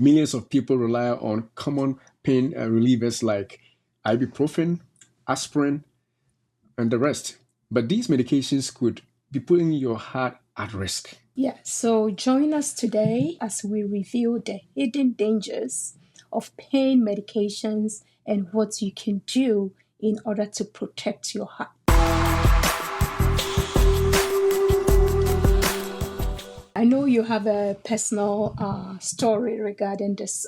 Millions of people rely on common pain relievers like ibuprofen, aspirin, and the rest. But these medications could be putting your heart at risk. Yeah, so join us today as we reveal the hidden dangers of pain medications and what you can do in order to protect your heart. I know you have a personal story regarding this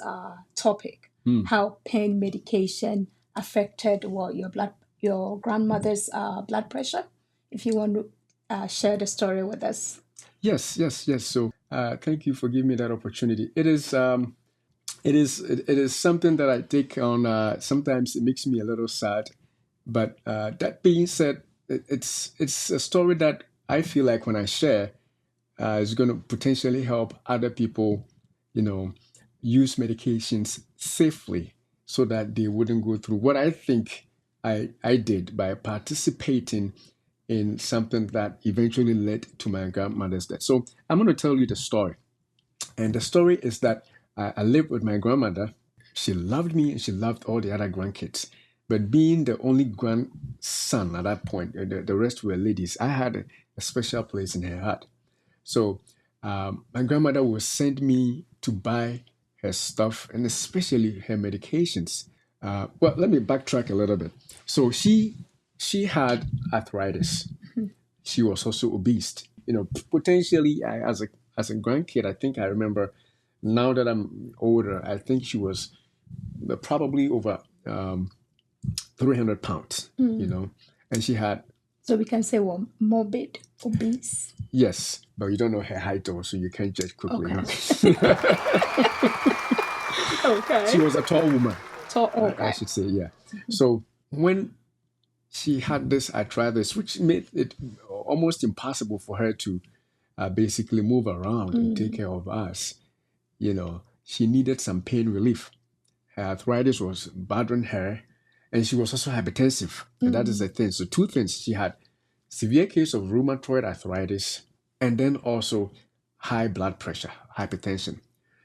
topic, how pain medication affected your grandmother's blood pressure. If you want to share the story with us. Yes. So thank you for giving me that opportunity. It is something that I take on. Sometimes it makes me a little sad, but that being said, it's a story that I feel like when I share, is going to potentially help other people, use medications safely so that they wouldn't go through what I think I did by participating in something that eventually led to my grandmother's death. So I'm going to tell you the story. And the story is that I lived with my grandmother. She loved me and she loved all the other grandkids. But being the only grandson at that point, the rest were ladies, I had a special place in her heart. So my grandmother would send me to buy her stuff and especially her medications. Well, let me backtrack a little bit. So she had arthritis. She was also obese. Potentially as a grandkid, I think I remember. Now that I'm older, I think she was probably over 300 pounds. And she had. So we can say, morbid obese. Yes, but you don't know her height, so you can't judge quickly. Okay. Okay. She was a tall woman. Okay. I should say, yeah. So when she had this arthritis, which made it almost impossible for her to basically move around and take care of us, she needed some pain relief. Her arthritis was bothering her, and she was also hypertensive. And that is the thing. So two things. She had severe case of rheumatoid arthritis, and then also high blood pressure, hypertension.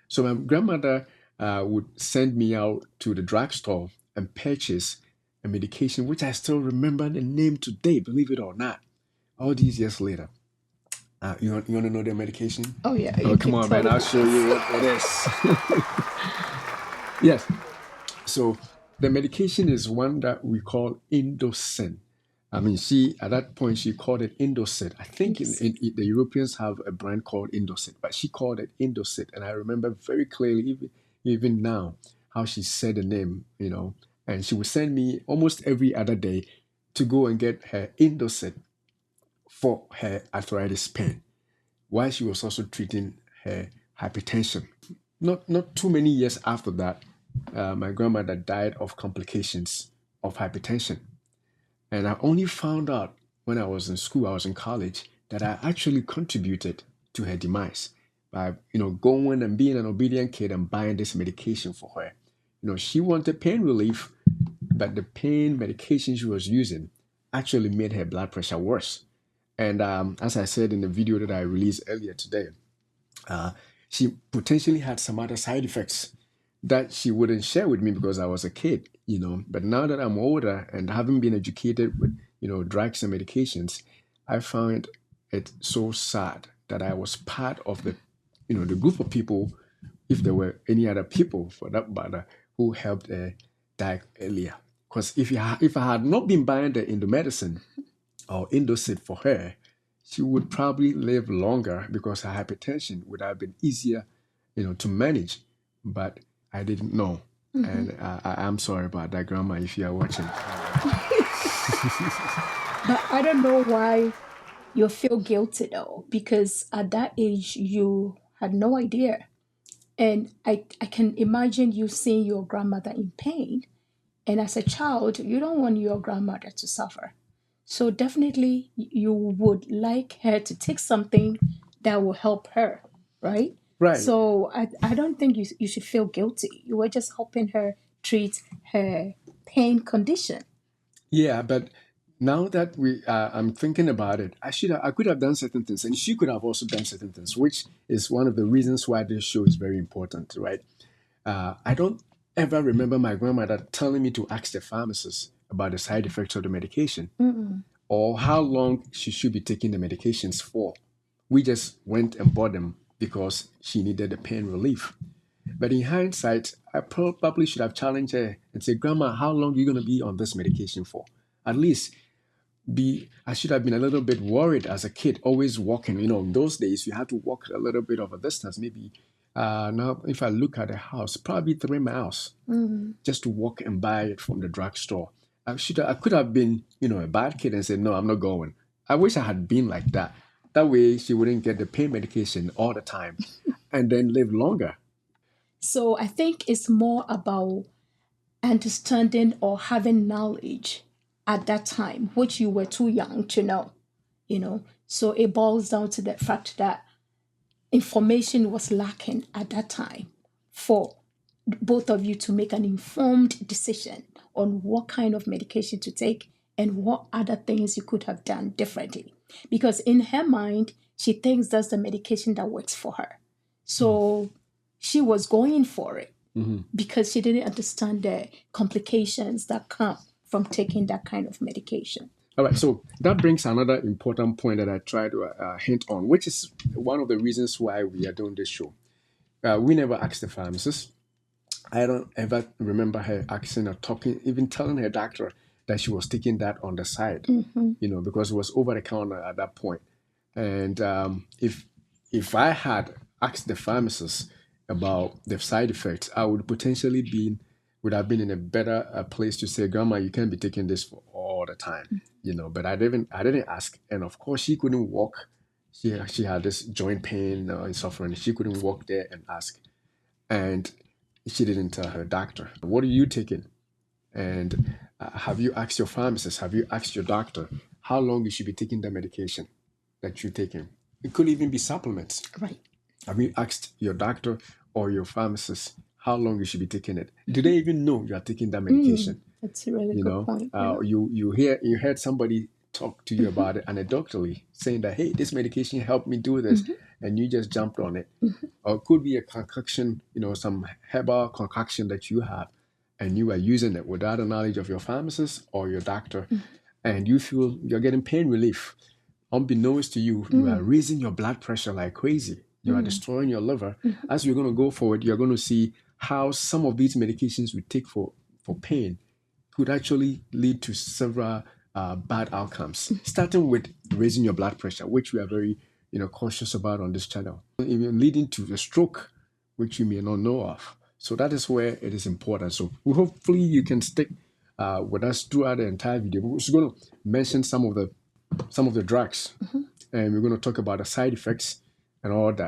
So my grandmother would send me out to the drugstore and purchase a medication, which I still remember the name today, believe it or not, all these years later. You want to know the medication? Oh, yeah. Oh, come on, man. I'll show you what it is. Yes. So the medication is one that we call Indocin. I mean, at that point, she called it Indocin. I think the Europeans have a brand called Indocin, but she called it Indocin. And I remember very clearly, even now, how she said the name, and she would send me almost every other day to go and get her Indocin for her arthritis pain, while she was also treating her hypertension. Not too many years after that, my grandmother died of complications of hypertension. And I only found out when I was in school, I was in college, that I actually contributed to her demise by, going and being an obedient kid and buying this medication for her. She wanted pain relief, but the pain medication she was using actually made her blood pressure worse. And as I said in the video that I released earlier today, she potentially had some other side effects that she wouldn't share with me because I was a kid, But now that I'm older and having been educated with, drugs and medications, I found it so sad that I was part of the group of people, if there were any other people for that matter, who helped die earlier. Because if I had not been buying the Indomedicine or Indocin for her, she would probably live longer because her hypertension would have been easier, to manage. But I didn't know. And I'm sorry about that, Grandma, if you are watching. But I don't know why you feel guilty, though, because at that age, you had no idea. And I can imagine you seeing your grandmother in pain. And as a child, you don't want your grandmother to suffer. So definitely you would like her to take something that will help her, right? Right. So I don't think you should feel guilty. You were just helping her treat her pain condition. Yeah, but now that I'm thinking about it, I could have done certain things, and she could have also done certain things, which is one of the reasons why this show is very important, right? I don't ever remember my grandmother telling me to ask the pharmacist about the side effects of the medication or how long she should be taking the medications for. We just went and bought them because she needed the pain relief. But in hindsight, I probably should have challenged her and said, Grandma, how long are you going to be on this medication for? At least I should have been a little bit worried as a kid, always walking. In those days, you had to walk a little bit of a distance, maybe. Now, if I look at the house, probably 3 miles just to walk and buy it from the drugstore. I could have been, a bad kid and said, no, I'm not going. I wish I had been like that. That way, she wouldn't get the pain medication all the time and then live longer. So I think it's more about understanding or having knowledge at that time, which you were too young to know. So it boils down to the fact that information was lacking at that time for both of you to make an informed decision on what kind of medication to take and what other things you could have done differently. Because in her mind, she thinks that's the medication that works for her. So she was going for it because she didn't understand the complications that come from taking that kind of medication. All right, so that brings another important point that I try to hint on, which is one of the reasons why we are doing this show. We never asked the pharmacist. I don't ever remember her asking or talking, even telling her doctor that she was taking that on the side, because it was over the counter at that point. And if I had asked the pharmacist about the side effects, I would would have been in a better place to say, Grandma, you can't be taking this for all the time, But I didn't ask, and of course she couldn't walk. She had this joint pain and suffering. She couldn't walk there and ask, and she didn't tell her doctor. What are you taking? And have you asked your pharmacist? Have you asked your doctor how long you should be taking the medication that you're taking? It could even be supplements. Right. Have you asked your doctor or your pharmacist how long you should be taking it? Do they even know you are taking that medication? That's a really good point. Yeah. You heard somebody talk to you about it anecdotally, saying that, hey, this medication helped me do this, and you just jumped on it. Or it could be a concoction, some herbal concoction that you have, and you are using it without the knowledge of your pharmacist or your doctor, and you feel you're getting pain relief. Unbeknownst to you, you are raising your blood pressure like crazy. You are destroying your liver. As you're going to go forward, you're going to see how some of these medications we take for pain could actually lead to several bad outcomes, starting with raising your blood pressure, which we are very cautious about on this channel, even leading to a stroke, which you may not know of. So that is where it is important. So hopefully you can stick with us throughout the entire video. We're just going to mention some of the drugs, and we're going to talk about the side effects and all that.